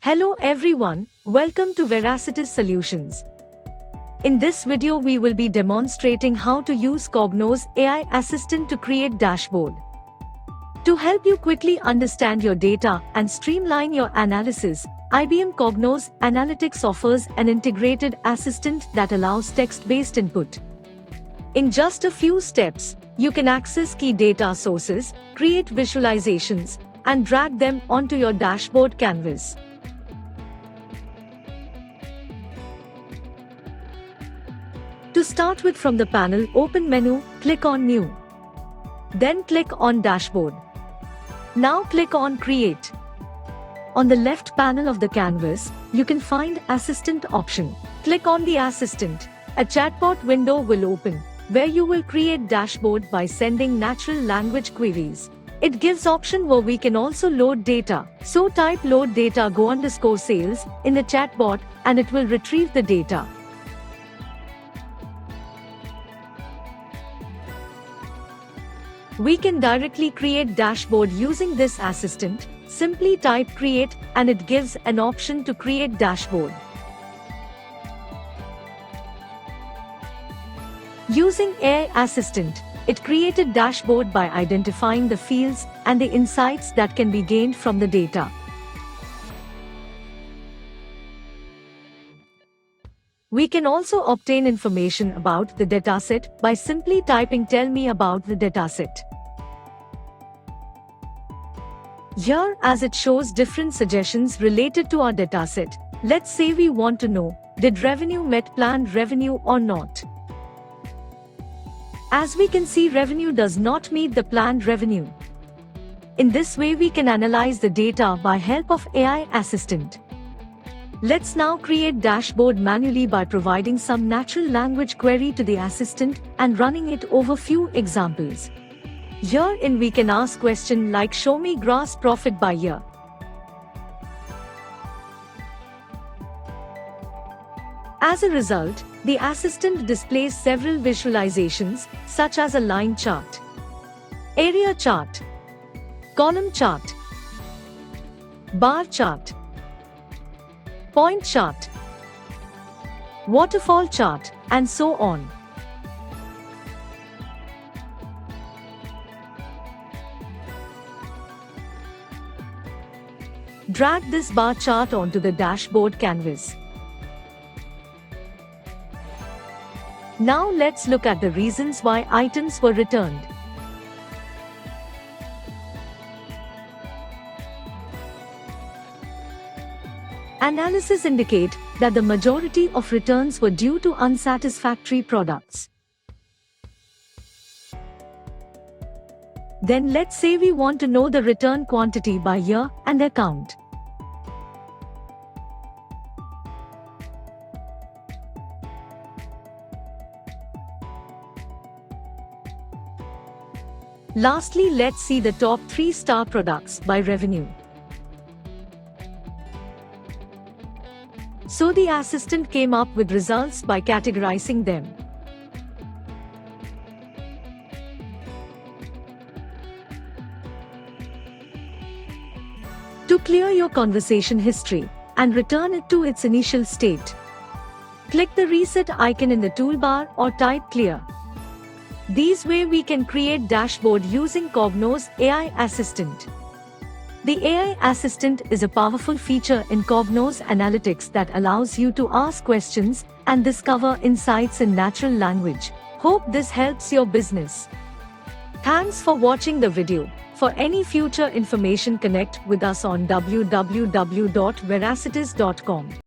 Hello everyone, welcome to Veracitiz Solutions. In this video we will be demonstrating how to use Cognos AI Assistant to create dashboard. To help you quickly understand your data and streamline your analysis, IBM Cognos Analytics offers an integrated assistant that allows text-based input. In just a few steps, you can access key data sources, create visualizations, and drag them onto your dashboard canvas. To start with, from the panel Open menu, click on New. Then click on Dashboard. Now click on Create. On the left panel of the canvas, you can find Assistant option. Click on the Assistant. A chatbot window will open, where you will create dashboard by sending natural language queries. It gives option where we can also load data. So type load data go_sales in the chatbot and it will retrieve the data. We can directly create dashboard using this assistant. Simply type create and it gives an option to create dashboard. Using AI Assistant, it created dashboard by identifying the fields and the insights that can be gained from the data. We can also obtain information about the dataset by simply typing tell me about the dataset. Here, as it shows different suggestions related to our dataset, let's say we want to know, did revenue met planned revenue or not? As we can see, revenue does not meet the planned revenue. In this way, we can analyze the data by help of AI Assistant. Let's now create dashboard manually by providing some natural language query to the assistant and running it over few examples. Herein we can ask question like show me gross profit by year. As a result, the assistant displays several visualizations such as a line chart, area chart, column chart, bar chart, point chart, waterfall chart, and so on. Drag this bar chart onto the dashboard canvas. Now let's look at the reasons why items were returned. Analysis indicate that the majority of returns were due to unsatisfactory products. Then let's say we want to know the return quantity by year and account. Lastly, let's see the top 3-star products by revenue. So the assistant came up with results by categorizing them. To clear your conversation history and return it to its initial state, click the reset icon in the toolbar or type clear. This way we can create dashboard using Cognos AI Assistant. The AI Assistant is a powerful feature in Cognos Analytics that allows you to ask questions and discover insights in natural language. Hope this helps your business. Thanks for watching the video. For any future information, connect with us on www.veracitiz.com.